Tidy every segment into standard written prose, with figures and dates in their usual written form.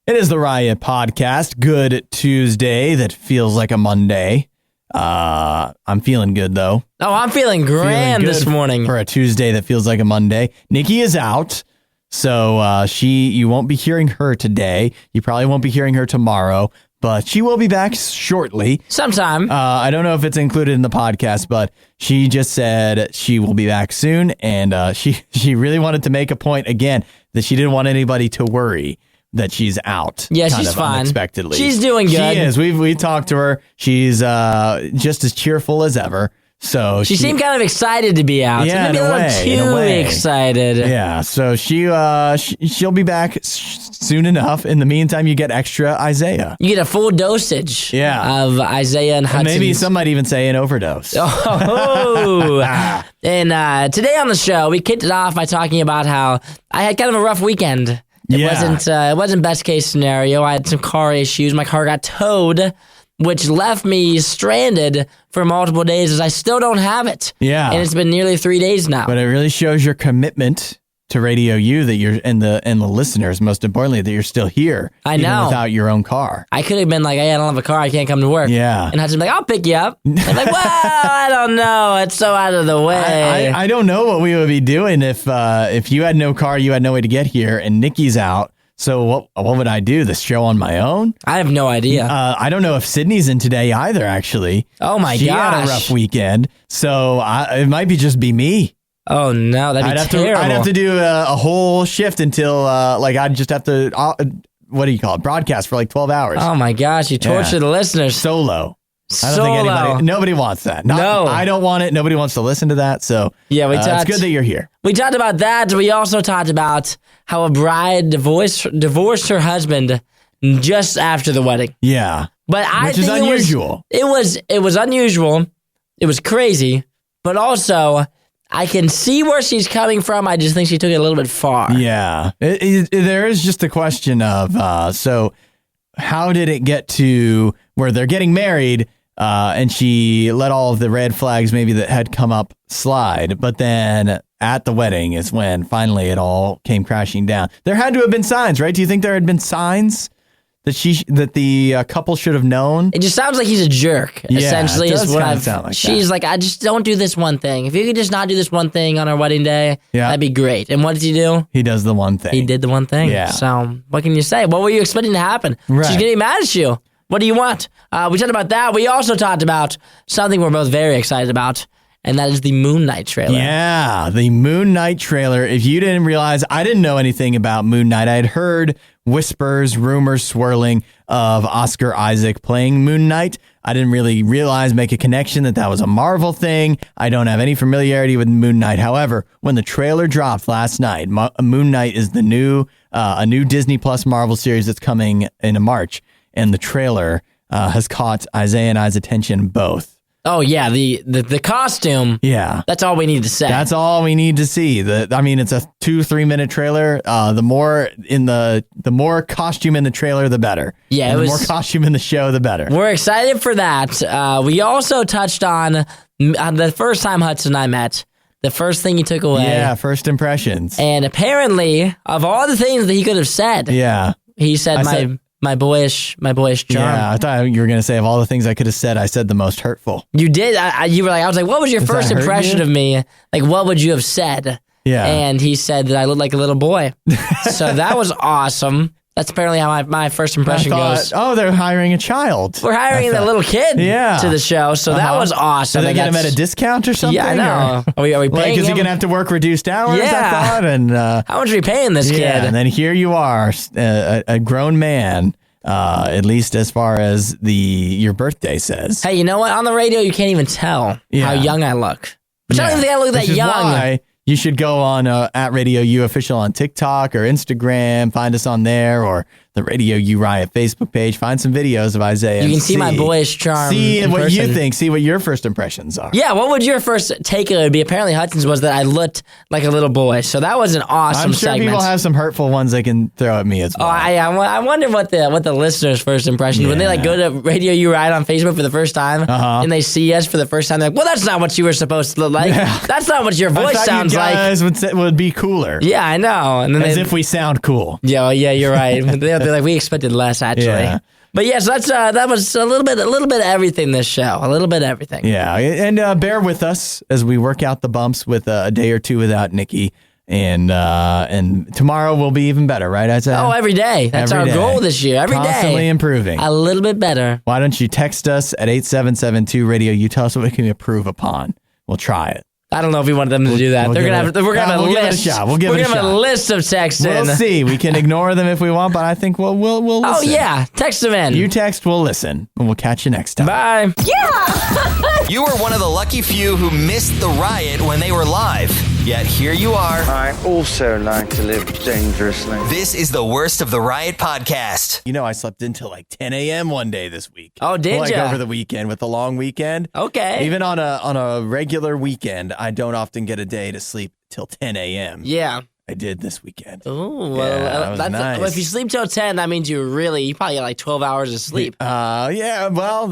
It is the Riot Podcast. Good Tuesday that feels like a Monday. I'm feeling good, though. Oh, I'm feeling grand this morning. For a Tuesday that feels like a Monday. Nikki is out, so you won't be hearing her today. You probably won't be hearing her tomorrow, but she will be back shortly. Sometime. I don't know if it's included in the podcast, but she just said she will be back soon, and she really wanted to make a point again that she didn't want anybody to worry that she's out. Yeah, she's fine. Unexpectedly. She's doing good. She is. We talked to her. She's just as cheerful as ever. So she seemed kind of excited to be out. Yeah, maybe a little too excited. Yeah, so she'll be back soon enough. In the meantime, you get extra Isaiah. You get a full dosage of Isaiah and Hudson. Maybe some might even say an overdose. Oh. And today on the show, we kicked it off by talking about how I had kind of a rough weekend. It wasn't best case scenario. I had some car issues. My car got towed, which left me stranded for multiple days as I still don't have it. Yeah. And it's been nearly 3 days now. But it really shows your commitment to RadioU that you're and the listeners, most importantly, that you're still here. I know. Even without your own car. I could have been like, hey, I don't have a car, I can't come to work. Yeah. And Hudson's like, I'll pick you up. I'm like, well, I don't know. It's so out of the way. I don't know what we would be doing if you had no car, you had no way to get here, and Nikki's out. So what would I do? The show on my own? I have no idea. I don't know if Sydney's in today either, actually. Oh, my gosh. She had a rough weekend, so it might just be me. Oh, no, that'd be terrible. I'd have to do a whole shift until, I'd just have to, what do you call it, broadcast for like 12 hours. Oh, my gosh, you torture the listeners. Solo. I don't think nobody wants that. No. I don't want it. Nobody wants to listen to that. So yeah, it's good that you're here. We talked about that. We also talked about how a bride divorced her husband just after the wedding. Yeah. But Which is unusual. It was unusual. It was crazy. But also, I can see where she's coming from. I just think she took it a little bit far. Yeah. There is just a question of, so how did it get to where they're getting married and she let all of the red flags maybe that had come up slide, but then at the wedding is when finally it all came crashing down. There had to have been signs, right? Do you think there had been signs that the couple should have known? It just sounds like he's a jerk, essentially. It does is what sound like she's like, I just don't do this one thing. If you could just not do this one thing on our wedding day, that'd be great. And what does he do? He does the one thing. He did the one thing. Yeah. So what can you say? What were you expecting to happen? Right. She's getting mad at you. What do you want? We talked about that. We also talked about something we're both very excited about, and that is the Moon Knight trailer. Yeah, the Moon Knight trailer. If you didn't realize, I didn't know anything about Moon Knight. I had heard whispers, rumors swirling of Oscar Isaac playing Moon Knight. I didn't really make a connection that was a Marvel thing. I don't have any familiarity with Moon Knight. However, when the trailer dropped last night, Moon Knight is a new Disney Plus Marvel series that's coming in March, and the trailer has caught Isaiah and I's attention both. Oh yeah, the costume. Yeah, that's all we need to say. That's all we need to see. It's a 2-3 minute trailer. The more costume in the trailer, the better. Yeah, the more costume in the show, the better. We're excited for that. We also touched on the first time Hudson and I met. The first thing he took away. Yeah, first impressions. And apparently, of all the things that he could have said, he said my boyish charm. Yeah, I thought you were going to say of all the things I could have said, I said the most hurtful. You did. You were like, I was like, what was your first impression of me? Like, what would you have said? Yeah. And he said that I looked like a little boy. So that was awesome. That's apparently how my first impression goes. Oh, they're hiring a child. We're hiring the little kid to the show, so that was awesome. Did they get him at a discount or something? Yeah, I know. Are we paying him? Is he going to have to work reduced hours, I thought? And, how much are we paying this kid? And then here you are, a grown man, at least as far as your birthday says. Hey, you know what? On the radio, you can't even tell how young I look. But I don't even think I look that young. Why you should go on at RadioU Official on TikTok or Instagram. Find us on there, or the RadioU Riot Facebook page. Find some videos of Isaiah. You can see my boyish charm. See what you think. See what your first impressions are. Yeah, what would your first take of it be? Apparently Hudson's was that I looked like a little boy. So that was an awesome segment. I'm sure people have some hurtful ones they can throw at me as well. Oh, I wonder what the listeners' first impression when they go to RadioU Riot on Facebook for the first time and they see us for the first time. They're like, well, that's not what you were supposed to look like. Yeah. That's not what your voice sounds like. You guys would be cooler. Yeah, I know. And then if we sound cool. Yeah, you're right. They like we expected less actually. Yeah. But yes, that was a little bit of everything this show. A little bit of everything. Yeah, and bear with us as we work out the bumps with a day or two without Nikki, and tomorrow will be even better, right, Isaiah? Oh, every day. That's Every our day. goal this year. Every day. Constantly improving. A little bit better. Why don't you text us at 8772-RADIO-U? Tell us what we can improve upon. We'll try it. I don't know if we wanted them to do that. We're gonna have a list. We'll give it a shot. A list of texts in. We'll see. We can ignore them if we want, but I think we'll listen. Oh yeah, text them in. You text, we'll listen, and we'll catch you next time. Bye. Yeah. You were one of the lucky few who missed the riot when they were live. Yet here you are. I also like to live dangerously. This is the Worst of the Riot podcast. You know, I slept until like 10 a.m. one day this week. Oh, did you? Over the weekend with the long weekend. Okay. Even on a regular weekend, I don't often get a day to sleep till 10 a.m. Yeah. I did this weekend. Oh, well, that was nice. Well, if you sleep till 10, that means you probably get like 12 hours of sleep. Yeah, well,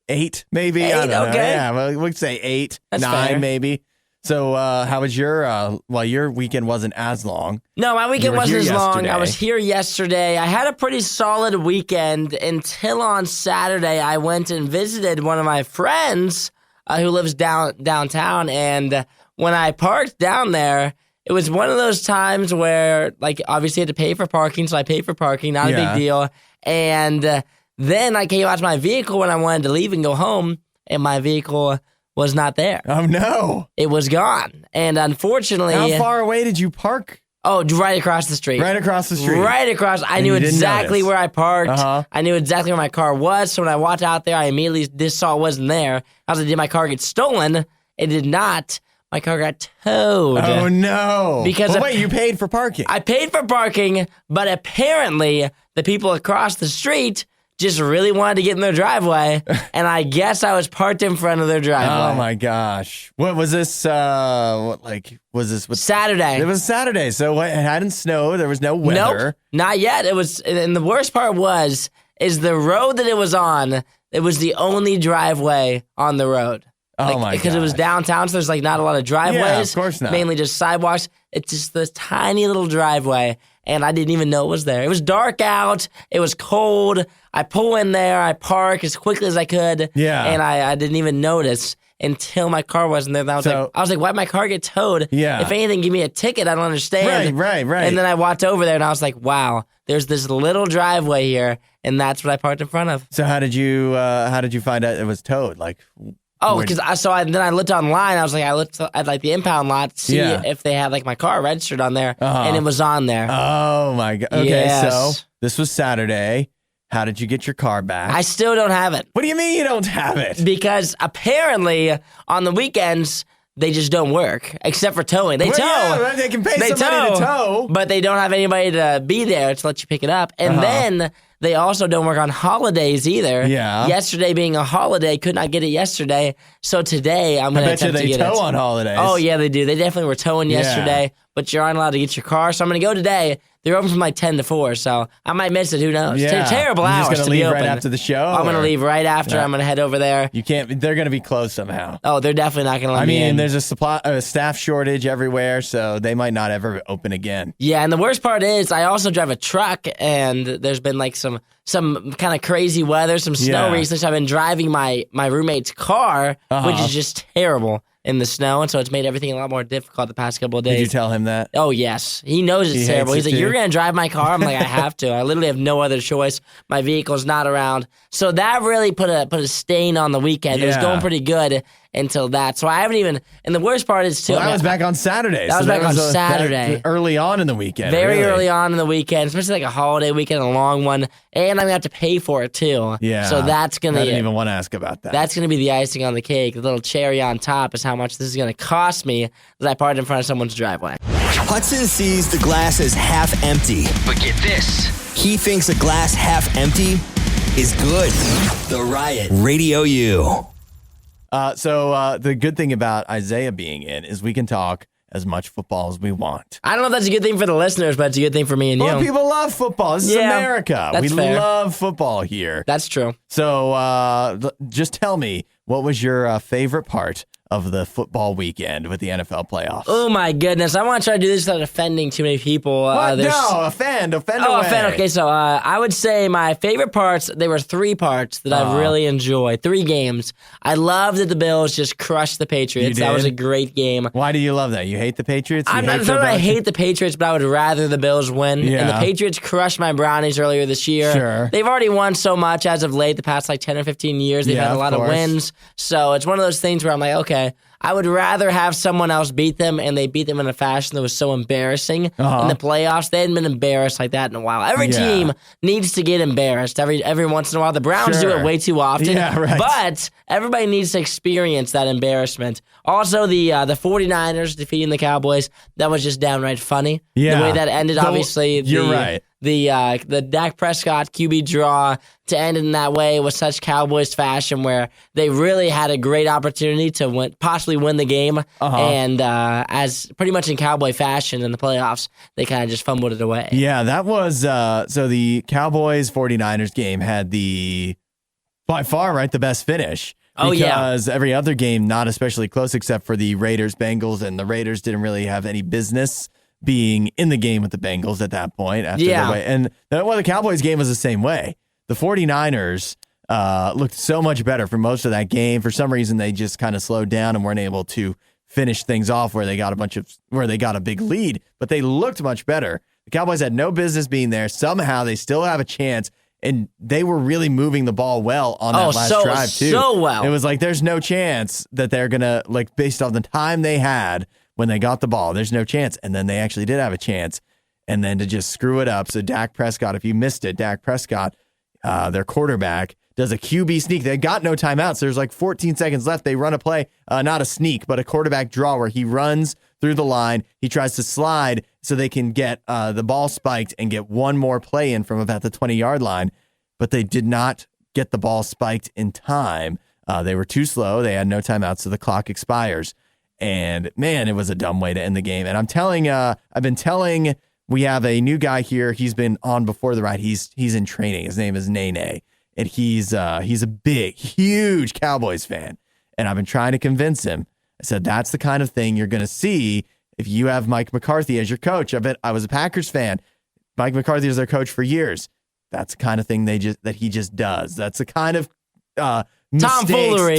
8 maybe. 8, I don't know. okay. Yeah, well, we'd say 8, That's 9 fair. maybe. So how was your weekend wasn't as long. No, my weekend wasn't as long. yesterday. I was here yesterday. I had a pretty solid weekend until on Saturday I went and visited one of my friends who lives downtown. And when I parked down there, it was one of those times where, like, obviously I had to pay for parking, so I paid for parking, not a big deal. And then I came out to my vehicle when I wanted to leave and go home, and my vehicle was not there. Oh, no. It was gone. And unfortunately... How far away did you park? Oh, right across the street. Right across the street. Right across. I And knew you didn't exactly notice. where I parked. Uh-huh. I knew exactly where my car was. So when I walked out there, I immediately just saw it wasn't there. I was like, did my car get stolen? It did not. My car got towed. Oh, no. Because wait, you paid for parking. I paid for parking, but apparently the people across the street just really wanted to get in their driveway, and I guess I was parked in front of their driveway. Oh, my gosh. What was this? Was this? Saturday. It was Saturday, so it hadn't snowed. There was no weather. Nope, not yet. It was, and the worst part is the road that it was on. It was the only driveway on the road. Oh my god! Because it was downtown, so there's like not a lot of driveways. Yeah, of course not. Mainly just sidewalks. It's just this tiny little driveway, and I didn't even know it was there. It was dark out. It was cold. I pull in there. I park as quickly as I could. Yeah. And I didn't even notice until my car wasn't there. And I was like, why'd my car get towed? Yeah. If anything, give me a ticket. I don't understand. Right. And then I walked over there, and I was like, wow, there's this little driveway here, and that's what I parked in front of. So how did you find out it was towed? Like, oh, because then I looked online. I looked at like the impound lot to see if they had like my car registered on there, and it was on there. Oh my god! Okay, Yes. so this was Saturday. How did you get your car back? I still don't have it What do you mean you don't have it? because apparently on the weekends they just don't work except for towing. They Well, tow. yeah, they can pay somebody to tow. But they don't have anybody to be there to let you pick it up. And then they also don't work on holidays either. Yeah. Yesterday being a holiday, could not get it yesterday. So today I'm going to bet you attempt to they get it. tow on holidays. Oh, yeah, they do. They definitely were towing Yeah. yesterday, but you aren't allowed to get your car. So I'm going to go today. They're open from like 10 to 4, so I might miss it. Who knows? Yeah. Terrible You're hours just gonna to leave be open. right after the show. I'm going to or- leave right after. Yeah. I'm going to head over there. You can't. They're going to be closed somehow. Oh, they're definitely not going to let I me in. mean, there's a staff shortage everywhere, so they might not ever open again. Yeah, and the worst part is I also drive a truck, and there's been like some kind of crazy weather, some snow Yeah. recently. So I've been driving my roommate's car, which Uh-huh. is just terrible in the snow, and so it's made everything a lot more difficult the past couple of days. Did you tell him that? Oh, yes. He knows it's He terrible. hates He's it like, you're too? going to drive my car? I'm like, I have to. I literally have no other choice. My vehicle's not around. So that really put a stain on the weekend. It was Yeah. going pretty good until that. So I haven't even, and the worst part is too. Well, that was back on Saturday. That was back on Saturday. Early on in the weekend. Very really. early on in the weekend, especially like a holiday weekend, a long one, and I'm gonna have to pay for it too. Yeah. So that's I gonna didn't even want to ask about that. that's gonna be the icing on the cake. The little cherry on top is how much this is gonna cost me as I parked in front of someone's driveway. Hudson sees the glass as half empty. But get this. He thinks a glass half empty is good. The Riot. RadioU. So the good thing about Isaiah being in is we can talk as much football as we want. I don't know if that's a good thing for the listeners, but it's a good thing for me and Well, you. people love football. This is Yeah, America. that's We fair. love football here. That's true. So just tell me, what was your favorite part of the football weekend with the NFL playoffs. Oh my goodness! I want to try to do this without offending too many people. What? No, offend away. Offend. Okay, so I would say my favorite parts. There were 3 parts that I really enjoyed. 3 games. I loved that the Bills just crushed the Patriots. That was a great game. Why do you love that? You hate the Patriots? I'm not saying I hate the Patriots, but I would rather the Bills win. Yeah. And the Patriots crushed my Brownies earlier this year. Sure. They've already won so much as of late. The past 10 or 15 years, they've had a lot of wins. So it's one of those things where I'm like, okay. I would rather have someone else beat them, and they beat them in a fashion that was so embarrassing in the playoffs. They hadn't been embarrassed like that in a while. Every team needs to get embarrassed every once in a while. The Browns do it way too often, but everybody needs to experience that embarrassment. Also, the 49ers defeating the Cowboys, that was just downright funny. Yeah. The way that ended, obviously. You're right. The Dak Prescott QB draw to end in that way was such Cowboys fashion where they really had a great opportunity to possibly win the game. And as pretty much in Cowboy fashion in the playoffs, they kind of just fumbled it away. Yeah, that was so the Cowboys-49ers game had by far, the best finish. Because every other game, not especially close except for the Raiders-Bengals, and the Raiders didn't really have any business being in the game with the Bengals at that point. And the Cowboys game was the same way. The 49ers looked so much better for most of that game. For some reason, they just kind of slowed down and weren't able to finish things off where they got a big lead, but they looked much better. The Cowboys had no business being there. Somehow they still have a chance, and they were really moving the ball well on that last drive too. So well. It was there's no chance that they're going to, based on the time they had when they got the ball, there's no chance. And then they actually did have a chance. And then to just screw it up. So Dak Prescott, if you missed it, Dak Prescott, their quarterback, does a QB sneak. They got no timeouts. So there's 14 seconds left. They run a play, not a sneak, but a quarterback draw where he runs through the line. He tries to slide so they can get the ball spiked and get one more play in from about the 20-yard line. But they did not get the ball spiked in time. They were too slow. They had no timeouts, so the clock expires. And man, it was a dumb way to end the game. And I've been telling, we have a new guy here. He's been on before the ride. He's in training. His name is Nene. And he's a big, huge Cowboys fan. And I've been trying to convince him. I said, that's the kind of thing you're going to see if you have Mike McCarthy as your coach. I was a Packers fan. Mike McCarthy was their coach for years. That's the kind of thing that he just does. That's the kind of tomfoolery.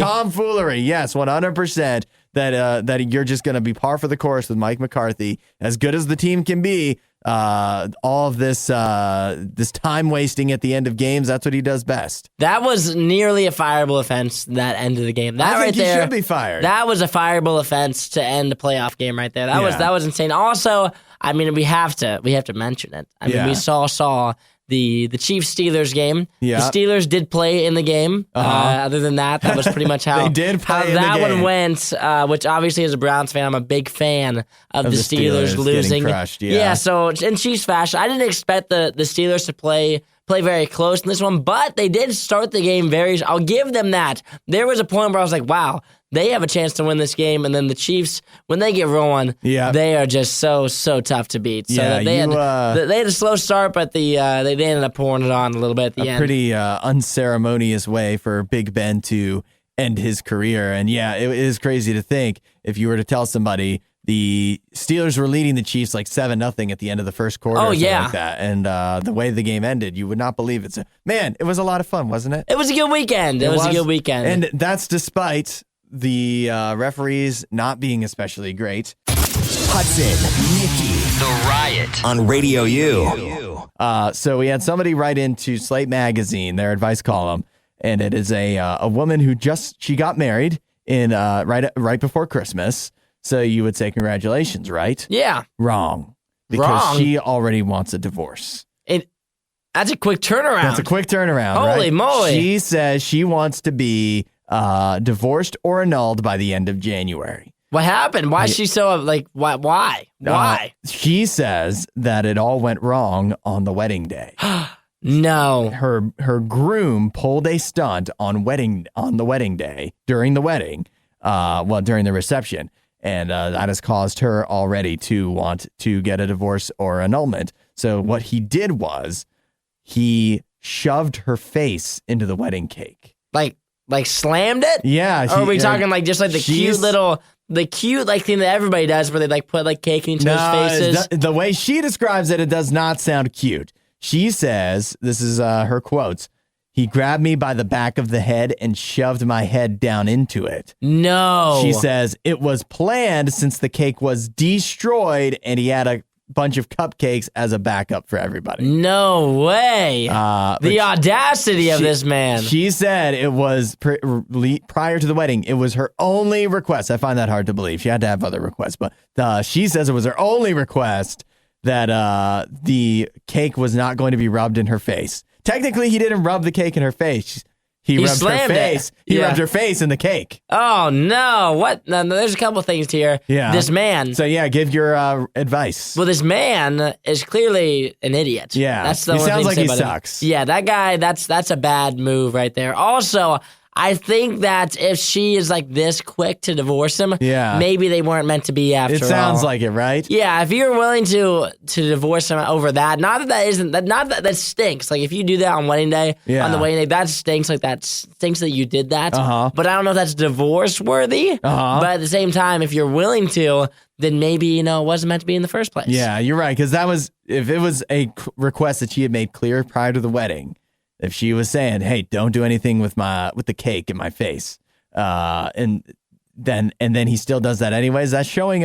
Yes, 100%. That you're just going to be par for the course with Mike McCarthy. As good as the team can be, all of this time wasting at the end of games, that's what he does best. That was nearly a fireable offense, that end of the game. I think he should be fired. That was a fireable offense to end a playoff game right there. That was insane. Also, I mean, we have to mention it. I mean, we saw the Chiefs-Steelers game. Yeah. The Steelers did play in the game. Other than that was pretty much how, they did play in that the game. one went, which obviously as a Browns fan, I'm a big fan of the Steelers losing. Crushed, yeah. So in Chiefs fashion, I didn't expect the Steelers to play very close in this one, but they did start the game I'll give them that. There was a point where I was like, wow, they have a chance to win this game, and then the Chiefs, when they get rolling, they are just so tough to beat. So they had a slow start, but they ended up pouring it on a little bit at the end. A pretty unceremonious way for Big Ben to end his career. And yeah, it is crazy to think if you were to tell somebody the Steelers were leading the Chiefs 7-0 at the end of the first quarter or something like that. And the way the game ended, you would not believe it. So, man, it was a lot of fun, wasn't it? It was a good weekend. It was a good weekend. And that's despite the referees not being especially great. Hudson, Nikki, The Riot on Radio U. So we had somebody write into Slate Magazine, their advice column, and it is a woman who she got married in right before Christmas. So you would say congratulations, right? Yeah. Wrong. Because she already wants a divorce. That's a quick turnaround. That's a quick turnaround. Holy moly. She says she wants to be divorced or annulled by the end of January. What happened? Why is she so why? Why? She says that it all went wrong on the wedding day. No. Her groom pulled a stunt on the wedding day during the wedding, during the reception. And that has caused her already to want to get a divorce or annulment. So what he did was he shoved her face into the wedding cake. Like like slammed it? Yeah. Or are we talking like just like the cute like thing that everybody does where they like put like cake in each other's faces? The way she describes it, it does not sound cute. She says, this is her quotes, "He grabbed me by the back of the head and shoved my head down into it." No. She says, "It was planned since the cake was destroyed and he had a bunch of cupcakes as a backup for everybody." No way. The audacity of this man. She said it was prior to the wedding. It was her only request. I find that hard to believe. She had to have other requests, but she says it was her only request that the cake was not going to be rubbed in her face. Technically, he didn't rub the cake in her face. He rubbed her face. He rubbed her face in the cake. Oh, no. What? No, there's a couple things here. Yeah. This man. So, yeah, give your advice. Well, this man is clearly an idiot. Yeah. That's the he only sounds thing like to say he about him. sucks. Yeah, that guy, that's a bad move right there. Also, I think that if she is like this quick to divorce him, maybe they weren't meant to be after all. It sounds like it, right? Yeah, if you're willing to divorce him over that, not that stinks. Like if you do that on wedding day, on the wedding day, that stinks. Like that stinks that you did that. But I don't know if that's divorce worthy. But at the same time, if you're willing to, then maybe it wasn't meant to be in the first place. Yeah, you're right. Because if it was a request that she had made clear prior to the wedding. If she was saying, "Hey, don't do anything with the cake in my face," and then he still does that anyways, that's showing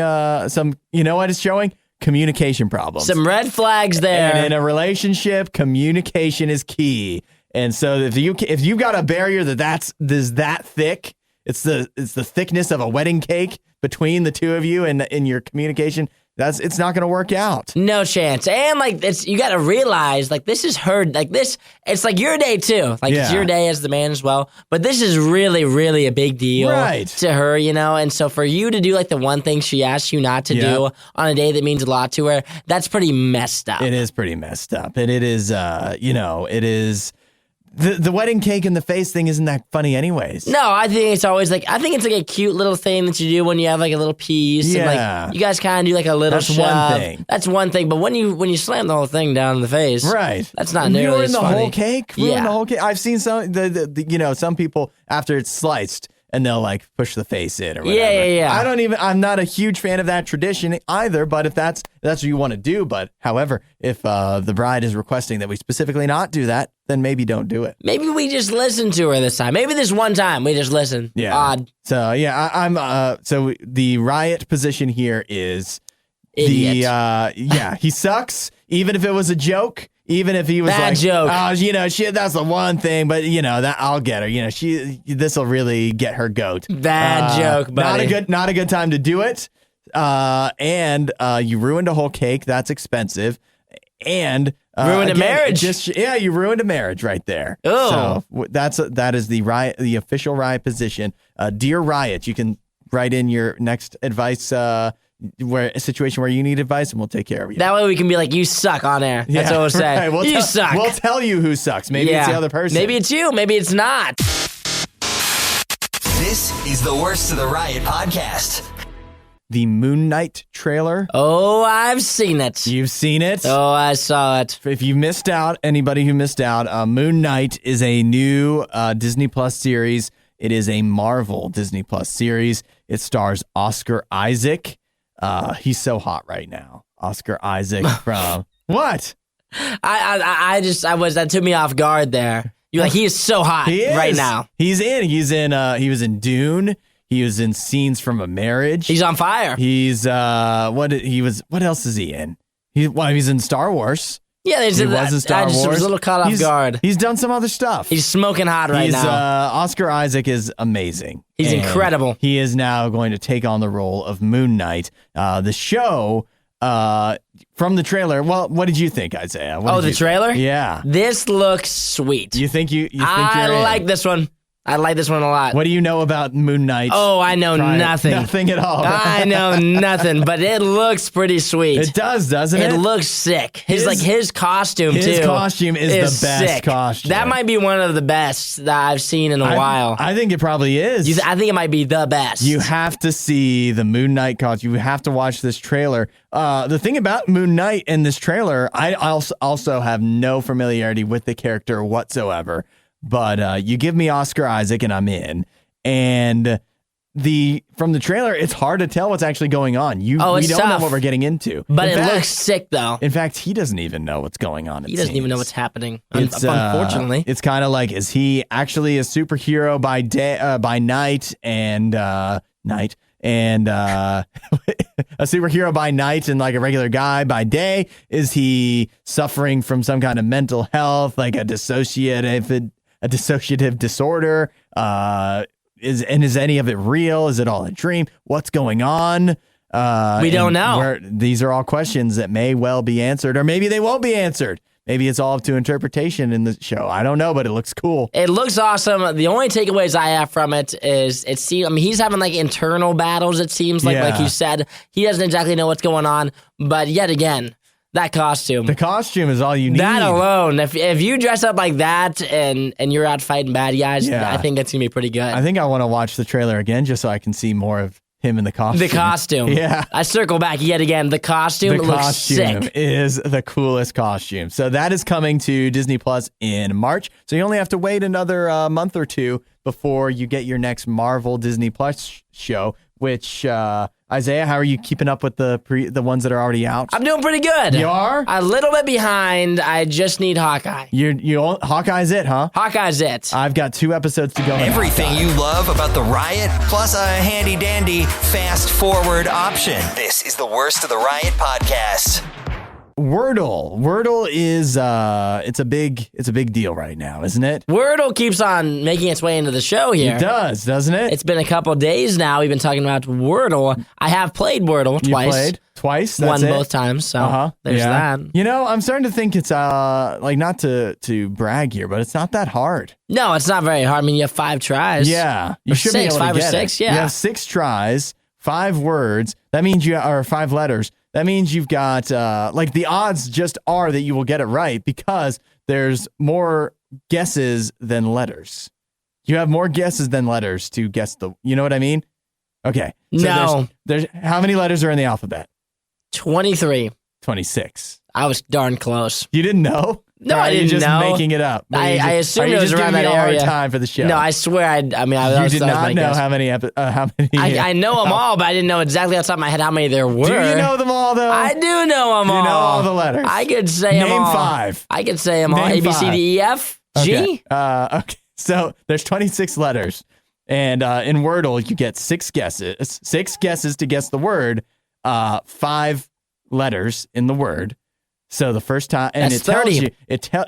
some. You know what it's showing? Communication problems. Some red flags there. And in a relationship, communication is key. And so if you've got a barrier that's that thick, it's the thickness of a wedding cake between the two of you and in your communication. It's not going to work out. No chance. And like you got to realize like this is her like this. It's like your day too. Like it's your day as the man as well. But this is really, really a big deal to her, And so for you to do like the one thing she asked you not to do on a day that means a lot to her, that's pretty messed up. It is pretty messed up, and it is. It is. The wedding cake in the face thing isn't that funny anyways. No, I think it's always like a cute little thing that you do when you have like a little piece. Yeah. And like you guys kind of do like a little shove. One thing. That's one thing. But when you slam the whole thing down in the face, right? That's not nearly as funny. Ruin the whole cake. Ruin the whole cake. I've seen some some people after it's sliced and they'll like push the face in or whatever. Yeah. I'm not a huge fan of that tradition either, but if that's what you want to do. But however, if the bride is requesting that we specifically not do that, then maybe don't do it. Maybe we just listen to her this time. Maybe this one time we just listen. Yeah. Odd. So so the riot position here is idiot. He sucks. Even if it was a joke. Even if he was bad like, joke. Oh, that's the one thing, but that I'll get her. This will really get her goat. Bad joke, buddy. Not a good time to do it. And you ruined a whole cake. That's expensive. And ruined a marriage. You ruined a marriage right there. Oh, so that is the riot, the official riot position. Dear Riot, you can write in your next advice. A situation where you need advice, and we'll take care of you. That way we can be like, you suck on air. That's what we'll say. Right. You suck. We'll tell you who sucks. Maybe it's the other person. Maybe it's you. Maybe it's not. This is the Worst of the Riot podcast. The Moon Knight trailer. Oh, I've seen it. You've seen it? Oh, I saw it. If you missed out, anybody who missed out, Moon Knight is a new Disney Plus series. It is a Marvel Disney Plus series. It stars Oscar Isaac. He's so hot right now. Oscar Isaac from what? That took me off guard there. You're like, he is so hot right now. He was in Dune. He was in Scenes from a Marriage. He's on fire. He's what else is he in? He's in Star Wars. Yeah, he was in Star Wars. I was a little caught off guard. He's done some other stuff. He's smoking hot right now. Oscar Isaac is amazing. He's incredible. He is now going to take on the role of Moon Knight. The show, from the trailer. Well, what did you think, Isaiah? The trailer? Yeah. This looks sweet. You think I like this one. I like this one a lot. What do you know about Moon Knight? Oh, I know nothing. Nothing at all. I know nothing, but it looks pretty sweet. It does, doesn't it? It looks sick. His costume, too. His costume is the best sick. costume. That might be one of the best that I've seen in a while. I think it probably is. I think it might be the best. You have to see the Moon Knight costume. You have to watch this trailer. The thing about Moon Knight in this trailer, I also have no familiarity with the character whatsoever. but you give me Oscar Isaac and I'm in. And from the trailer, it's hard to tell what's actually going on. We don't know what we're getting into. But it looks sick, though. In fact, he doesn't even know what's going on. He doesn't even know what's happening. Unfortunately, it's kind of like, is he actually a superhero by night and a superhero by night and like a regular guy by day? Is he suffering from some kind of mental health, like a dissociative disorder? Is any of it real? Is it all a dream? What's going on? We don't know. These are all questions that may well be answered, or maybe they won't be answered. Maybe it's all up to interpretation in the show. I don't know, but it looks cool. It looks awesome. The only takeaways I have from it is he's having like internal battles, it seems like you said. He doesn't exactly know what's going on, but yet again, that costume. The costume is all you need. That alone, if you dress up like that and you're out fighting bad guys, I think that's going to be pretty good. I think I want to watch the trailer again just so I can see more of him in the costume. The costume. Yeah. I circle back yet again. The costume looks sick. The costume is the coolest costume. So that is coming to Disney Plus in March. So you only have to wait another month or two before you get your next Marvel Disney Plus show, which... Isaiah, how are you keeping up with the ones that are already out? I'm doing pretty good. You are? A little bit behind. I just need Hawkeye. Hawkeye's it, huh? Hawkeye's it. I've got 2 episodes to go. Everything you love about the Riot, plus a handy-dandy fast-forward option. This is the Worst of the Riot podcast. Wordle is it's a big deal right now, isn't it? Wordle keeps on making its way into the show here. It does, doesn't it? It's been a couple of days now. We've been talking about Wordle. I have played Wordle twice. You played twice? That's Won it? both times, so there's that. You know, I'm starting to think it's like not to brag here, but it's not that hard. No, it's not very hard. I mean, you have 5 tries. Yeah, you should be able to 5 or get 6. it. Yeah, you have 6 tries, 5 words. That means or 5 letters. That means you've got, like, the odds just are that you will get it right because there's more guesses than letters. You have more guesses than letters to guess you know what I mean? Okay. So no. There's how many letters are in the alphabet? 23. 26. I was darn close. You didn't know? No, I didn't know. You're just know. making it up. I assumed it was around that area. Hard time for the show. No, I swear. I you did not know how many. I know them all, but I didn't know exactly off the top of my head how many there were. Do you know them all, though? I do know them all. You know all the letters. I could say them all. Name 5. I could say them all. A, B, C, D, E, F, G. Okay. So there's 26 letters. And in Wordle, you get 6 guesses. 6 guesses to guess the word. 5 letters in the word. So the first time, and that's it tells 30. you,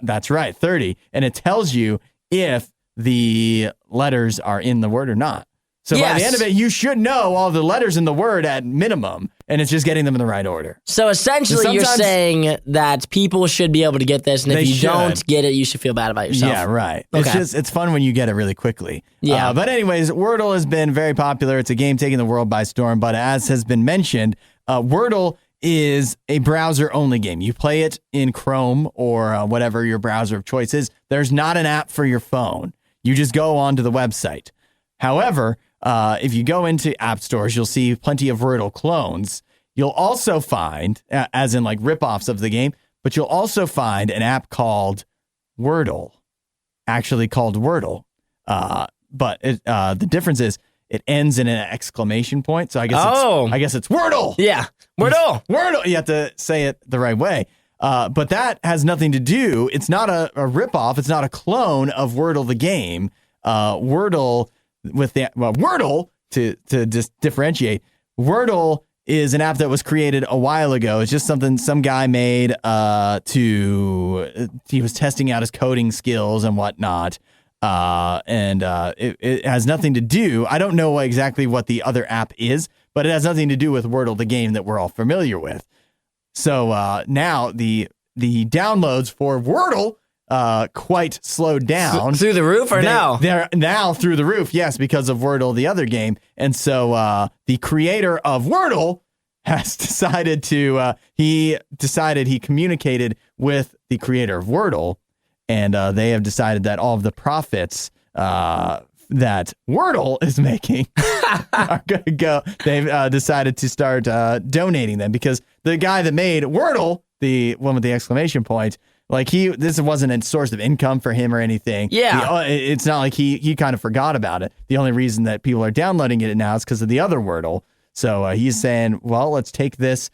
that's right, 30, and it tells you if the letters are in the word or not. So by the end of it, you should know all the letters in the word at minimum, and it's just getting them in the right order. So essentially, you're saying that people should be able to get this, and if you don't get it, you should feel bad about yourself. Yeah, right. Okay. It's fun when you get it really quickly. Yeah. But anyways, Wordle has been very popular. It's a game taking the world by storm, but as has been mentioned, Wordle is a browser-only game. You play it in Chrome or whatever your browser of choice is. There's not an app for your phone. You just go onto the website. However, if you go into app stores, you'll see plenty of Wordle clones. You'll also find, as in like ripoffs of the game, but you'll also find an app called Wordle, actually called Wordle. But the difference is it ends in an exclamation point. So I guess it's Wordle. Yeah. Wordle. Wordle. You have to say it the right way. But that has nothing to do. It's not a ripoff. It's not a clone of Wordle the game. Wordle to just differentiate. Wordle is an app that was created a while ago. It's just something some guy made he was testing out his coding skills and whatnot. It has nothing to do. I don't know exactly what the other app is, but it has nothing to do with Wordle, the game that we're all familiar with. So now the downloads for Wordle quite slowed down. Through the roof or no? They're now through the roof, yes, because of Wordle, the other game. And so the creator of Wordle has decided he communicated with the creator of Wordle. And they have decided that all of the profits that Wordle is making are going to go. They've decided to start donating them because the guy that made Wordle, the one with the exclamation point, Like this wasn't a source of income for him or anything. Yeah. It's not like he kind of forgot about it. The only reason that people are downloading it now is because of the other Wordle. So he's saying, well, let's take this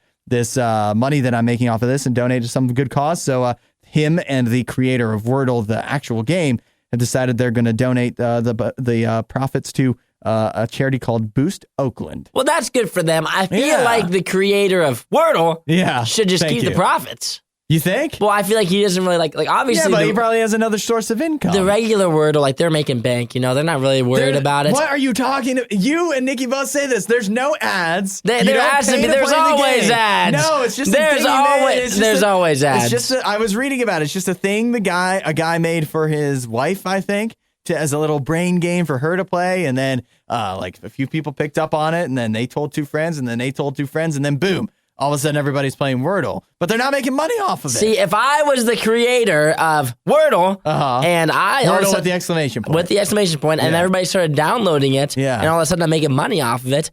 money that I'm making off of this and donate to some good cause. So him and the creator of Wordle, the actual game, have decided they're going to donate the profits to a charity called Boost Oakland. Well, that's good for them. I feel like the creator of Wordle should just keep the profits. You think? Well, I feel like he doesn't really like obviously. Yeah, but he probably has another source of income. The regular Wordle, like they're making bank, they're not really worried about it. What are you talking? You and Nikki both say this. There's no ads. There's always ads. No, it's just there's always ads. It's just I was reading about it. It's just a thing a guy made for his wife, I think, as a little brain game for her to play, and then like a few people picked up on it, and then they told two friends, and then they told two friends, and then boom. All of a sudden, everybody's playing Wordle, but they're not making money off of it. See, if I was the creator of Wordle, and Wordle with the exclamation point, and everybody started downloading it, and all of a sudden I'm making money off of it,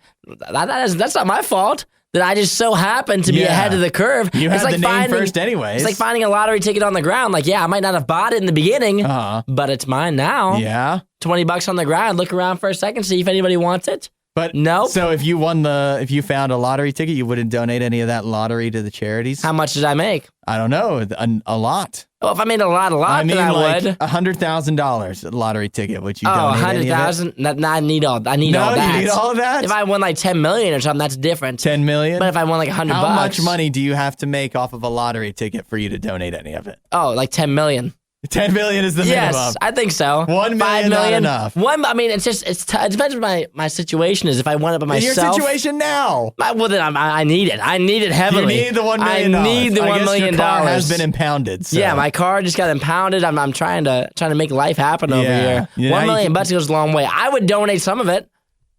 that's not my fault. That I just so happen to be ahead of the curve. You had the name first anyways. It's like finding a lottery ticket on the ground. Like, I might not have bought it in the beginning, but it's mine now. Yeah. $20 on the ground. Look around for a second, see if anybody wants it. But no. So if you found a lottery ticket, you wouldn't donate any of that lottery to the charities? How much did I make? I don't know. A lot. Well, if I made a lot, then I would. $100,000 lottery ticket, which you donate. $100,000? I need all that. You need all of that? If I won like $10 million or something, that's different. $10 million? But if I won like $100, how much money do you have to make off of a lottery ticket for you to donate any of it? Oh, like $10 million. 10 million is the minimum. Yes, I think so. 1 million, not enough. I mean, it depends what my situation is. If I want it by myself. Your situation now. Well, then I need it. I need it heavily. You need the $1 million. I need the $1 million. Your car has been impounded. So. Yeah, my car just got impounded. I'm trying to make life happen over here. $1 million bucks goes a long way. I would donate some of it.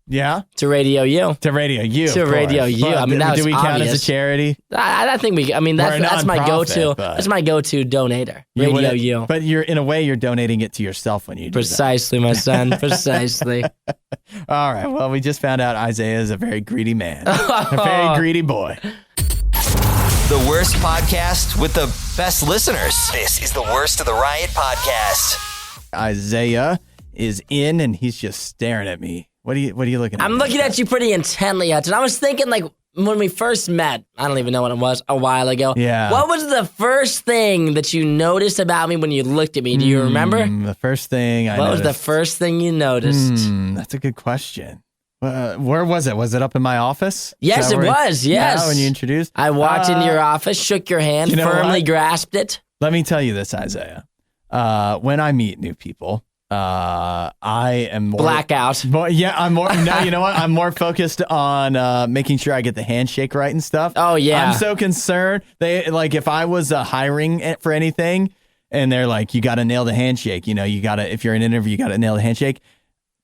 Yeah? To RadioU. To RadioU. To RadioU. I mean, do we count as a charity? I think we. I mean, that's my go-to. That's my go-to donator. RadioU. But you're donating it to yourself when you do Precisely, my son. Precisely. All right. Well, we just found out Isaiah is a very greedy man. A very greedy boy. The worst podcast with the best listeners. This is the Worst of the Riot podcast. Isaiah is in, and he's just staring at me. What are you looking at? I'm looking at you pretty intently, Hudson. I was thinking, like, when we first met, I don't even know when it was, a while ago. Yeah. What was the first thing that you noticed about me when you looked at me? Do you remember? The first thing I noticed. What was the first thing you noticed? That's a good question. Where was it? Was it up in my office? Yes, it was. Yes. Yeah, when you introduced? I walked into your office, shook your hand, firmly grasped it. Let me tell you this, Isaiah. When I meet new people, I am more blackout. I'm more. No, you know what? I'm more focused on making sure I get the handshake right and stuff. Oh yeah. I'm so concerned. If I was hiring for anything, and they're like, you got to nail the handshake. You got to. If you're in an interview, you got to nail the handshake.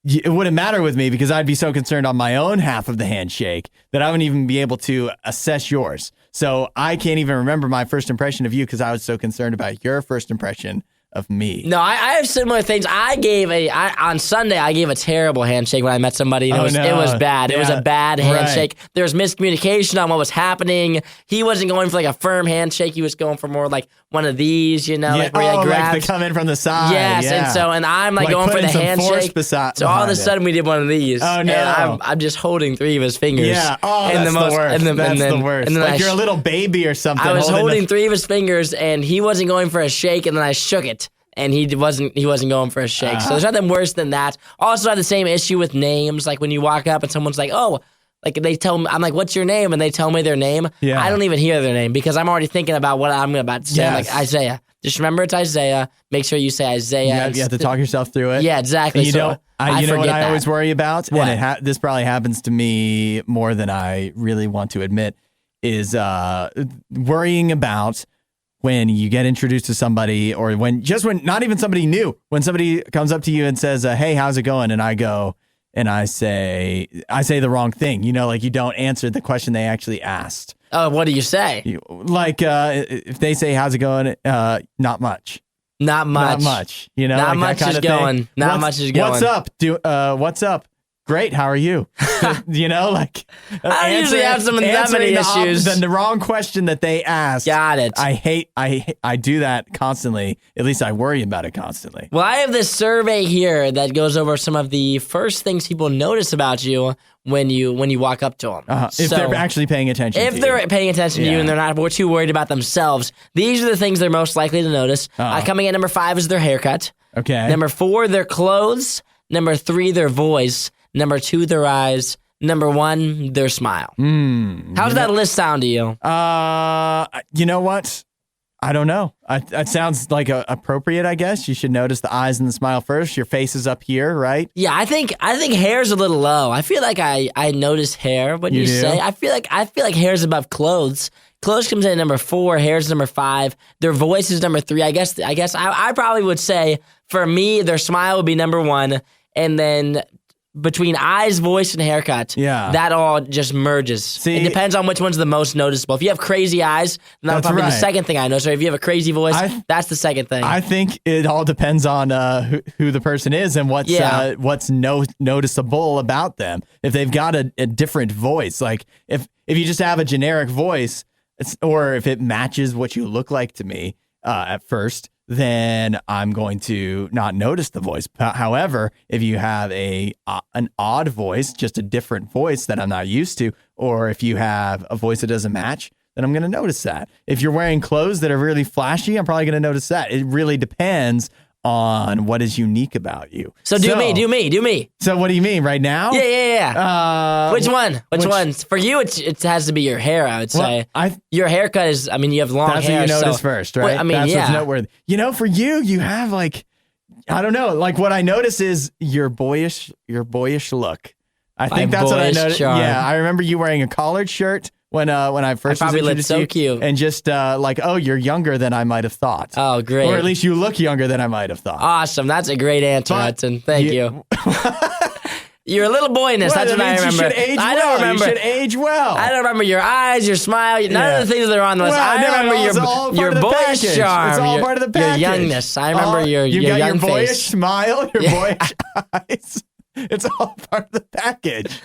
It wouldn't matter with me because I'd be so concerned on my own half of the handshake that I wouldn't even be able to assess yours. So I can't even remember my first impression of you because I was so concerned about your first impression of me. No, I have similar things. On Sunday, I gave a terrible handshake when I met somebody. And it was bad. Yeah, it was a bad handshake. Right. There was miscommunication on what was happening. He wasn't going for like a firm handshake. He was going for more like one of these, like where you grab. Like they come in from the side. Yes, yeah. and I'm like going for the handshake. So all of a sudden we did one of these. Oh no! And I'm just holding three of his fingers. Yeah. Oh, that's the worst. That's the worst. Like you're a little baby or something. I was holding three of his fingers, and he wasn't going for a shake, and then I shook it. And he wasn't going for a shake. So there's nothing worse than that. Also, I have the same issue with names. Like when you walk up and someone's like, oh, like they tell me, I'm like, what's your name? And they tell me their name. Yeah. I don't even hear their name because I'm already thinking about what I'm about to say. Yes. Like Isaiah. Just remember it's Isaiah. Make sure you say Isaiah. You have to talk yourself through it. Yeah, exactly. You know what I always worry about? What? And this probably happens to me more than I really want to admit, is worrying about when you get introduced to somebody, or when not even somebody new, when somebody comes up to you and says, hey, how's it going? And I go, and I say the wrong thing, like you don't answer the question they actually asked. Oh, what do you say? If they say, how's it going? Not much. Not much. Not much. Not much is going. Not much is going. What's up? What's up? great. How are you? You know, like I don't usually have that many issues. Then the wrong question that they ask. Got it. I do that constantly. At least I worry about it constantly. Well, I have this survey here that goes over some of the first things people notice about you when you walk up to them. If they're actually paying attention. If they're paying attention to you and they're not too worried about themselves, these are the things they're most likely to notice. Coming in number 5 is their haircut. Okay. Number 4, their clothes. Number 3, their voice. Number 2, their eyes. Number 1, their smile. How's that list sound to you? You know what? I don't know. It sounds like appropriate, I guess. You should notice the eyes and the smile first. Your face is up here, right? Yeah, I think hair's a little low. I feel like I notice hair. What do you say? I feel like hair's above clothes. Clothes comes in at number 4. Hair's number 5. Their voice is number 3. I guess I probably would say for me, their smile would be number 1, and then between eyes, voice, and haircut, that all just merges. See, it depends on which one's the most noticeable. If you have crazy eyes, then that's probably the second thing I notice. Or if you have a crazy voice, that's the second thing. I think it all depends on who the person is and what's noticeable about them. If they've got a different voice, like if you just have a generic voice, or if it matches what you look like to me at first, then I'm going to not notice the voice. However, if you have an odd voice, just a different voice that I'm not used to, or if you have a voice that doesn't match, then I'm going to notice that. If you're wearing clothes that are really flashy, I'm probably going to notice that. It really depends on what is unique about you. So do me. So what do you mean right now? Yeah. Which one? Which one? For you, it has to be your hair, I would say. Your haircut is, you have long hair. That's what you notice first, right? That's what's noteworthy. For you have I don't know, what I notice is your boyish look. I think that's what I noticed. Yeah, I remember you wearing a collared shirt when I first was introduced to you, cute. And just you're younger than I might have thought. Oh, great. Or at least you look younger than I might have thought. Awesome. That's a great answer, Hudson. Thank you. You're a little boyness. That's what I remember. You should age You should age well. I don't remember your eyes, your smile, none of the things that are on the list. I remember your boyish charm. It's all part of the package. Your youngness. I remember your young face. You got your boyish smile, your boyish eyes. It's all part of the package.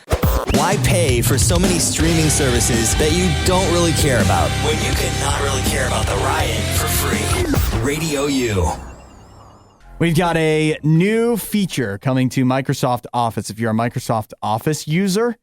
Why pay for so many streaming services that you don't really care about when you can not really care about the Riot for free? RadioU. We've got a new feature coming to Microsoft Office. If you're a Microsoft Office user,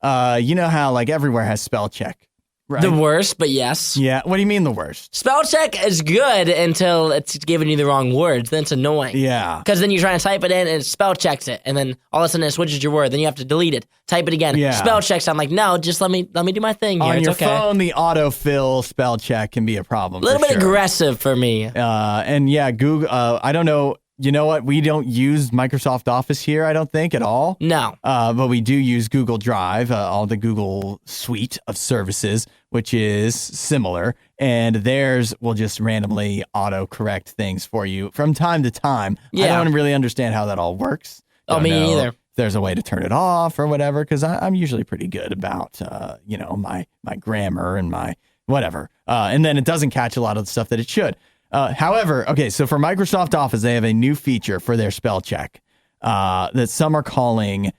you know how everywhere has spell check. Right? The worst, but yes. Yeah. What do you mean the worst? Spell check is good until it's giving you the wrong words. Then it's annoying. Yeah. Because then you're trying to type it in and it spell checks it. And then all of a sudden it switches your word. Then you have to delete it. Type it again. Yeah. Spell checks. I'm like, no, just let me do my thing here. On your okay. phone, the autofill spell check can be a problem. A little bit aggressive for me. And yeah, Google, I don't know. You know what? We don't use Microsoft Office here, I don't think, at all. No. But we do use Google Drive, all the Google suite of services, which is similar. And theirs will just randomly auto-correct things for you from time to time. Yeah. I don't really understand how that all works. Me neither. There's a way to turn it off or whatever, because I'm usually pretty good about, my grammar and my whatever. And then it doesn't catch a lot of the stuff that it should. However, okay, so for Microsoft Office, they have a new feature for their spell check that some are calling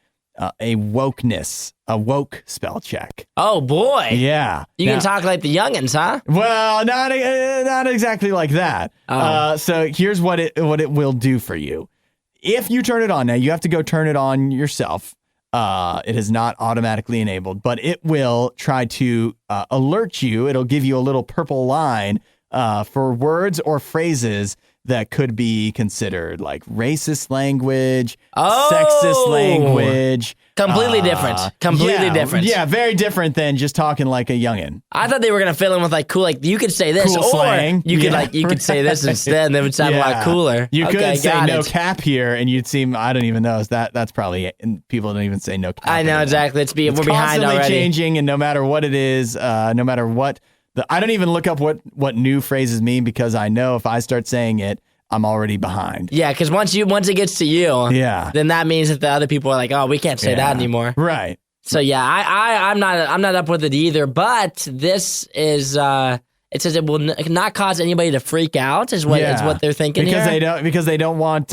a woke spell check. Oh, boy. Yeah. You can talk like the youngins, huh? Well, not exactly like that. Oh. So here's what it will do for you. If you turn it on, now you have to go turn it on yourself. It is not automatically enabled, but it will try to alert you. It'll give you a little purple line for words or phrases that could be considered like racist language, sexist language. Completely different. Completely different. Yeah, very different than just talking like a youngin. I thought they were gonna fill in with cool, you could say this, cool or slang. you could you could say this instead, and it would sound a lot cooler. You could say no cap here, and you'd seem, I don't even know, that's probably, people don't even say no cap. I know, exactly. We're behind already. Constantly changing, and no matter what it is, no matter what. I don't even look up what new phrases mean, because I know if I start saying it, I'm already behind. Yeah, because once it gets to you, then that means that the other people are like, oh, we can't say that anymore. Right. So yeah, I'm not up with it either. But this is it says it will not cause anybody to freak out. Is what they're thinking because here. They don't want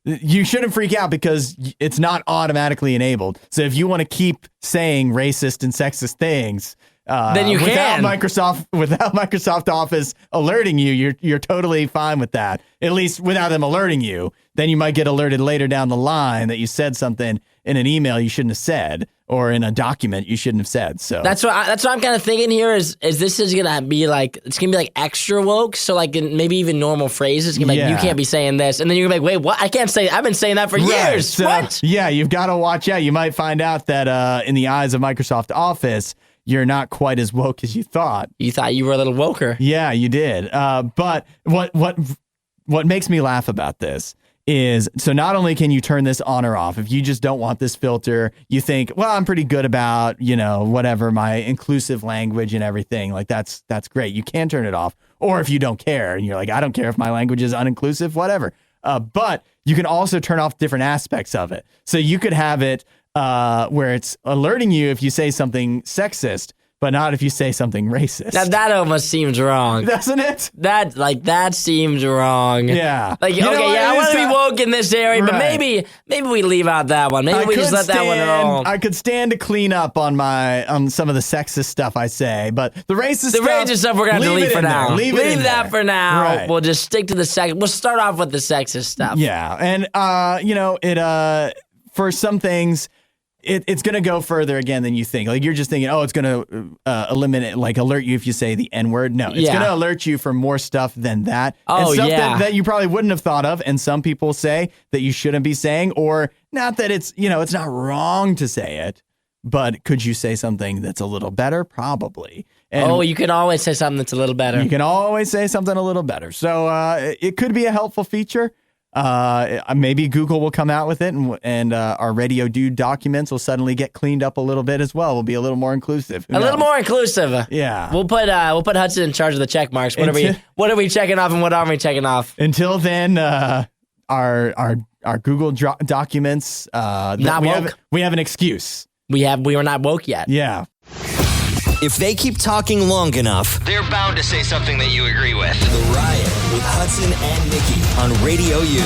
You shouldn't freak out because it's not automatically enabled. So if you want to keep saying racist and sexist things, then you can. Without Microsoft Office alerting you, you're totally fine with that. At least without them alerting you. Then you might get alerted later down the line that you said something in an email you shouldn't have said, or in a document you shouldn't have said. So that's what I'm kind of thinking here. Is this is gonna be like, it's gonna be like extra woke? So like maybe even normal phrases. It's gonna be like, you can't be saying this, and then you're gonna be like, wait, what? I can't say. I've been saying that for years. So, what? Yeah, you've got to watch out. You might find out that in the eyes of Microsoft Office, you're not quite as woke as you thought. You thought you were a little woker. Yeah, you did. But what makes me laugh about this is, so not only can you turn this on or off, if you just don't want this filter, you think, well, I'm pretty good about, whatever, my inclusive language and everything. Like that's great. You can turn it off. Or if you don't care and you're like, I don't care if my language is uninclusive, whatever. But you can also turn off different aspects of it. So you could have it where it's alerting you if you say something sexist, but not if you say something racist. Now that almost seems wrong, doesn't it? That seems wrong. Yeah. Like, I want to be woke in this area, but right. maybe we leave out that one. Maybe we just let that one roll. I could stand to clean up on some of the sexist stuff I say, but the racist stuff we're gonna delete for now. Leave that for now. Right. We'll just stick to the sex. We'll start off with the sexist stuff. Yeah, and for some things, it's going to go further again than you think. Like, you're just thinking, it's going to eliminate, like, alert you if you say the N-word. No, it's going to alert you for more stuff than that. Oh, and stuff yeah. that you probably wouldn't have thought of. And some people say that you shouldn't be saying, or not that it's, it's not wrong to say it, but could you say something that's a little better? Probably. And you can always say something that's a little better. You can always say something a little better. So it could be a helpful feature. Maybe Google will come out with it, and our RadioU documents will suddenly get cleaned up a little bit as well. We'll be a little more inclusive. A little more inclusive. Yeah. We'll put Hudson in charge of the check marks. What are we checking off and what aren't we checking off? Until then, our Google documents. Not woke. We have an excuse. We were not woke yet. Yeah. If they keep talking long enough, they're bound to say something that you agree with. The Riot with Hudson and Nikki on RadioU.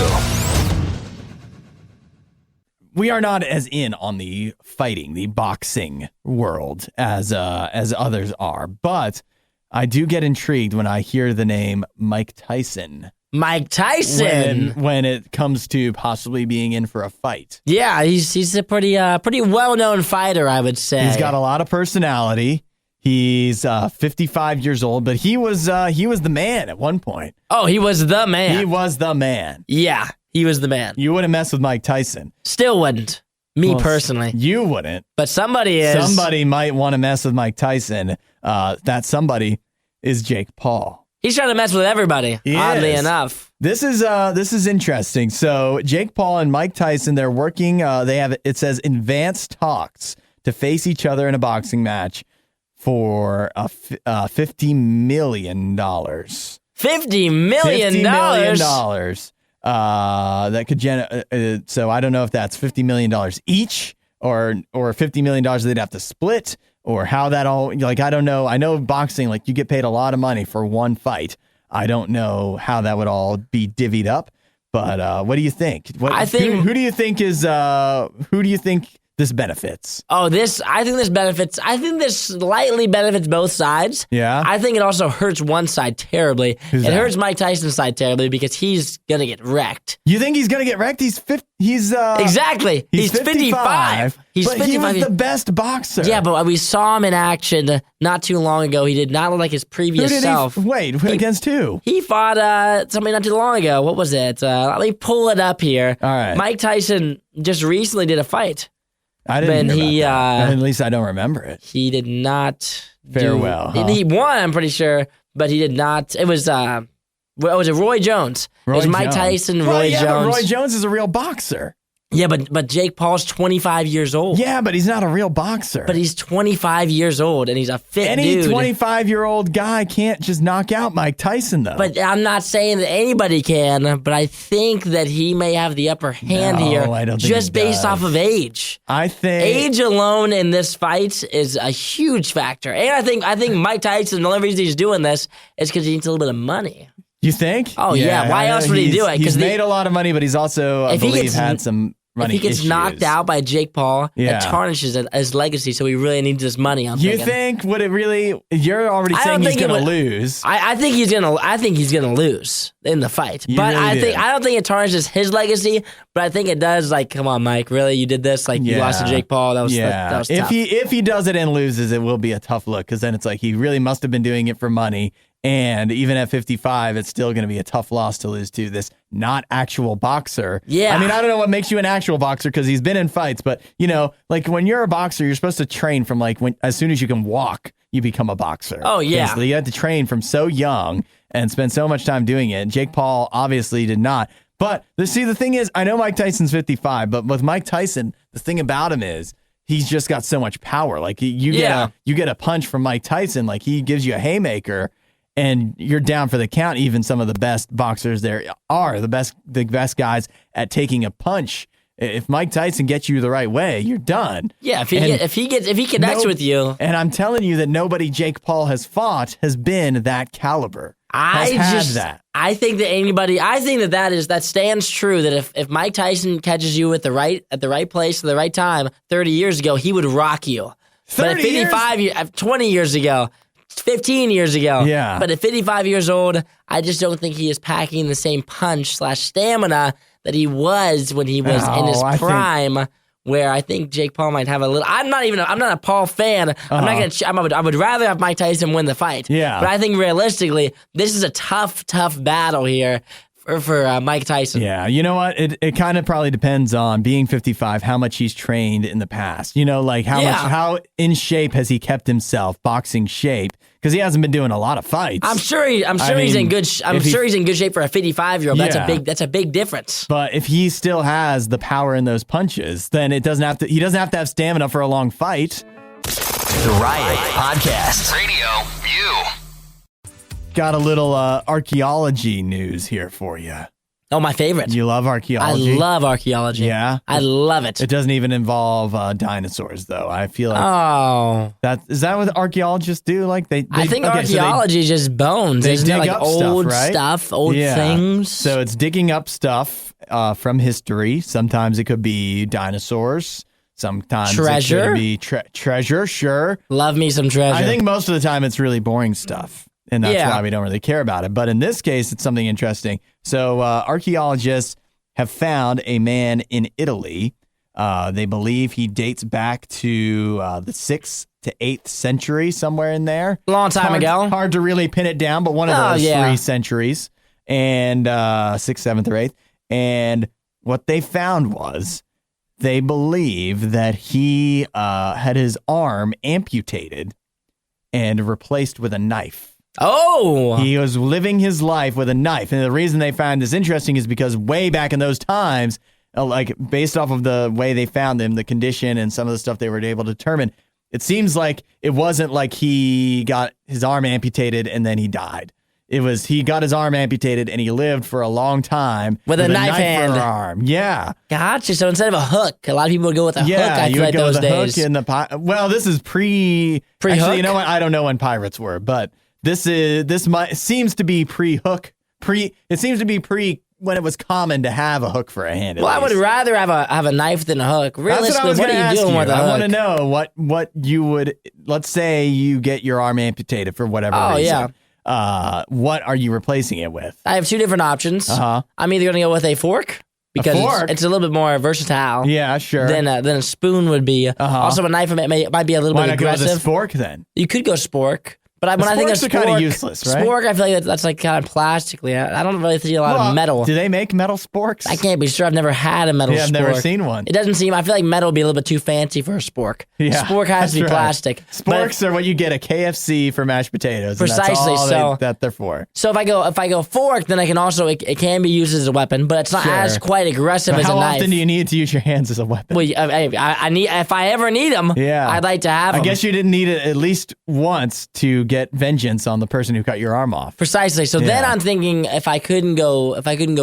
We are not as in on the fighting, the boxing world as others are, but I do get intrigued when I hear the name Mike Tyson. Mike Tyson, when it comes to possibly being in for a fight. Yeah, he's a pretty well-known fighter, I would say. He's got a lot of personality. He's 55 years old, but he was the man at one point. Oh, he was the man. He was the man. Yeah, he was the man. You wouldn't mess with Mike Tyson. Still wouldn't. Me personally. You wouldn't. But somebody is. Somebody might want to mess with Mike Tyson. That somebody is Jake Paul. He's trying to mess with everybody, oddly enough. This is interesting. So Jake Paul and Mike Tyson, they're working. They have, it says, advanced talks to face each other in a boxing match for $50 million. $50 million? $50 million. That could generate. So I don't know if that's $50 million each, or $50 million they'd have to split, or how that all, like, I don't know. I know boxing, like, you get paid a lot of money for one fight. I don't know how that would all be divvied up, but what do you think? Who do you think this benefits? I think this slightly benefits both sides. Yeah. I think it also hurts one side terribly. It hurts Mike Tyson's side terribly because he's gonna get wrecked. You think he's gonna get wrecked? Exactly. He's 55. He was the best boxer. Yeah, but we saw him in action not too long ago. He did not look like his previous self. Against who? He fought somebody not too long ago. What was it? Let me pull it up here. All right. Mike Tyson just recently did a fight. I didn't hear about that. At least I don't remember it. He did not fare well. He won, I'm pretty sure, but he did not. It was Roy Jones. It was Mike Tyson, Roy Jones. Roy Jones is a real boxer. Yeah, but Jake Paul's 25 years old. Yeah, but he's not a real boxer. But he's 25 years old, and he's a fit dude. Any 25-year-old guy can't just knock out Mike Tyson, though. But I'm not saying that anybody can, but I think that he may have the upper hand here, I don't think just based off of age. I think age alone in this fight is a huge factor. And I think Mike Tyson, the only reason he's doing this is because he needs a little bit of money. You think? Oh, yeah. Why else would he do it? He's made a lot of money, but he's also, I believe, had some money issues. If he gets knocked out by Jake Paul, it tarnishes his legacy, so he really needs this money. You think, would it really, you're already saying he's going to lose. I think he's going to lose in the fight. But I don't think it tarnishes his legacy, but I think it does, like, come on, Mike, really? You did this? Like, you lost to Jake Paul? That was tough. If he does it and loses, it will be a tough look, because then it's like he really must have been doing it for money. And even at 55, it's still going to be a tough loss to lose to this not actual boxer. Yeah. I mean, I don't know what makes you an actual boxer because he's been in fights, but, you know, like when you're a boxer, you're supposed to train from like as soon as you can walk, you become a boxer. Oh, yeah. Basically, you have to train from so young and spend so much time doing it. Jake Paul obviously did not. But the thing is, I know Mike Tyson's 55, but with Mike Tyson, the thing about him is he's just got so much power. Like you get a punch from Mike Tyson, like he gives you a haymaker. And you're down for the count. Even some of the best boxers there are the best guys at taking a punch. If Mike Tyson gets you the right way, you're done. Yeah, if he connects with you. And I'm telling you that nobody Jake Paul has fought has been that caliber. I think that stands true. That if Mike Tyson catches you at the right place at the right time 30 years ago, he would rock you. But at 20 years ago. 15 years ago. Yeah. But at 55 years old, I just don't think he is packing the same punch / stamina that he was when he was in his prime. Where I think Jake Paul might have a little. I'm not a Paul fan. I would rather have Mike Tyson win the fight. Yeah. But I think realistically, this is a tough battle here for Mike Tyson. Yeah, you know what? It kind of probably depends on being 55, how much he's trained in the past. You know, like how in shape has he kept himself, boxing shape? Because he hasn't been doing a lot of fights. I'm sure he's in good. He's in good shape for a 55-year-old. That's a big difference. But if he still has the power in those punches, then he doesn't have to have stamina for a long fight. The Riot Podcast. RadioU. Got a little archaeology news here for you. Oh, my favorite. You love archaeology? I love archaeology. Yeah? I love it. It doesn't even involve dinosaurs, though. I feel like... Oh. Is that what archaeologists do? Like I think archaeology is just bones. They Isn't dig it? Like up old stuff, right? old things. So it's digging up stuff from history. Sometimes it could be dinosaurs. Sometimes treasure. It could be treasure, sure. Love me some treasure. I think most of the time it's really boring stuff. And that's why we don't really care about it. But in this case, it's something interesting. So archaeologists have found a man in Italy. They believe he dates back to the 6th to 8th century, somewhere in there. Long time ago. Hard to really pin it down, but one of those 3 centuries. And 6th, 7th, or 8th. And what they found was they believe that he had his arm amputated and replaced with a knife. Oh! He was living his life with a knife. And the reason they found this interesting is because way back in those times, like based off of the way they found him, the condition and some of the stuff they were able to determine, it seems like it wasn't like he got his arm amputated and then he died. It was he got his arm amputated and he lived for a long time with a knife hand. For an arm. Yeah. Gotcha. So instead of a hook, a lot of people would go with a hook. I feel like those days. Hook in the well, this is pre-hook. Actually, you know what? I don't know when pirates were, but seems to be pre-hook. It seems to be when it was common to have a hook for a hand. Well, I would rather have a knife than a hook. Realistically, what are you doing with a hook? I want to know what you would. Let's say you get your arm amputated for whatever reason. Yeah. What are you replacing it with? I have 2 different options. I'm either going to go with a fork. Because it's a little bit more versatile. Yeah, sure. Than a spoon would be. Also, a knife might be a little bit aggressive. Why not go with a spork then? You could go spork. But when I think of spork, kind of useless, right? Spork, I feel like that's like kind of plastically. I don't really see a lot of metal. Do they make metal sporks? I can't be sure. I've never had a metal spork. I've never seen one. It doesn't seem. I feel like metal would be a little bit too fancy for a spork. Yeah, spork has to be plastic. Sporks are what you get at KFC for mashed potatoes. Precisely. And that's all that they're for. So if I go fork, then I can also it can be used as a weapon, but it's not as quite aggressive as a knife. How often do you need to use your hands as a weapon? Well, I need if I ever need them. Yeah. I'd like to have them. I guess you didn't need it at least once to get vengeance on the person who cut your arm off. Precisely. So then I'm thinking if I couldn't go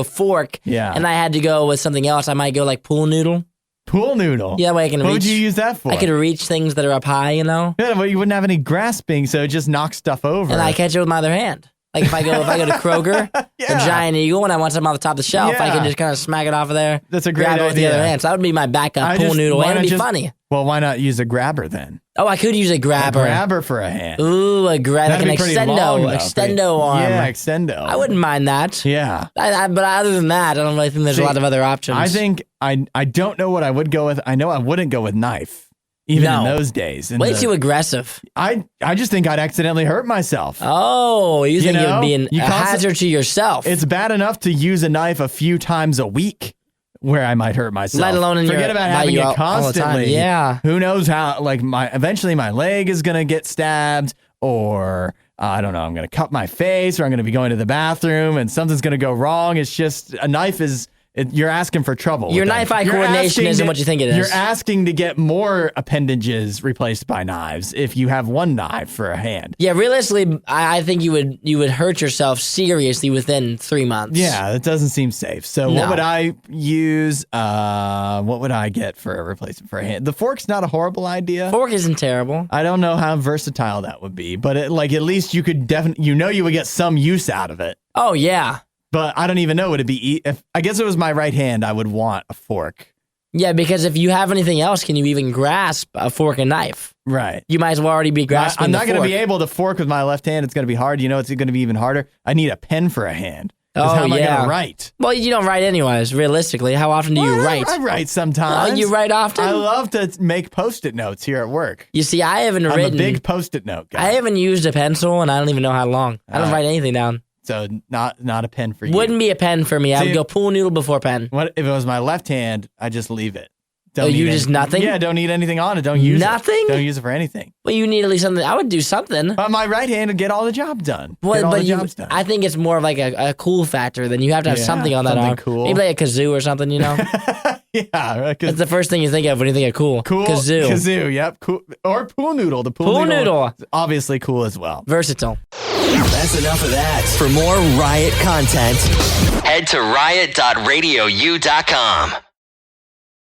fork, and I had to go with something else, I might go like pool noodle. Pool noodle? Yeah, way I can reach. What would you use that for? I could reach things that are up high, you know? Yeah, but you wouldn't have any grasping, so it just knocks stuff over. And I catch it with my other hand. Like if I go to Kroger, the Giant Eagle, and I want something off the top of the shelf, I can just kind of smack it off of there. That's a great grab it with the idea. other hand. So that would be my backup pool noodle, and it'd be funny. Well, why not use a grabber then? Oh, I could use a grabber. A grabber for a hand. Ooh, like an extendo arm. Yeah, extendo. I wouldn't mind that. Yeah. But other than that, I don't really think there's a lot of other options. I think I don't know what I would go with. I know I wouldn't go with knife, even in those days. Way too aggressive. I just think I'd accidentally hurt myself. Oh, you think it would be a hazard to yourself? It's bad enough to use a knife a few times a week where I might hurt myself. Let alone forget about having it constantly. Yeah. Who knows how? Like eventually my leg is gonna get stabbed, or I don't know. I'm gonna cut my face, or I'm gonna be going to the bathroom, and something's gonna go wrong. It's just a knife is. You're asking for trouble. Your knife-eye coordination isn't what you think it is. You're asking to get more appendages replaced by knives if you have one knife for a hand. Yeah, realistically, I think you would hurt yourself seriously within 3 months. Yeah, that doesn't seem safe. So what would I use? What would I get for a replacement for a hand? The fork's not a horrible idea. Fork isn't terrible. I don't know how versatile that would be, but at least you could definitely, you would get some use out of it. Oh, yeah. But I don't even know, would it be, if I guess it was my right hand, I would want a fork. Yeah, because if you have anything else, can you even grasp a fork and knife? Right. You might as well already be grasping I'm not going to be able to fork with my left hand. It's going to be hard. You know, it's going to be even harder. I need a pen for a hand. How am I going to write? Well, you don't write anyways, realistically. How often do you write? I write sometimes. You write often? I love to make Post-it notes here at work. You see, I haven't written. I'm a big Post-it note guy. I haven't used a pencil, and I don't even know how long. I don't write anything down. So not a pen for you. Wouldn't be a pen for me. I would go pool noodle before pen. What if it was my left hand? I just leave it. Nothing? Yeah, don't need anything on it. Don't use nothing? it. Don't use it for anything. Well, you need at least something. I would do something. But my right hand would get all the job done. Jobs done. I think it's more of like a cool factor than you have to have something on that arm. Cool. Maybe like a kazoo or something, Yeah. That's the first thing you think of when you think of cool. Cool. Kazoo, yep. Cool. Or pool noodle. The pool noodle is obviously cool as well. Versatile. That's enough of that. For more Riot content, head to riot.radiou.com.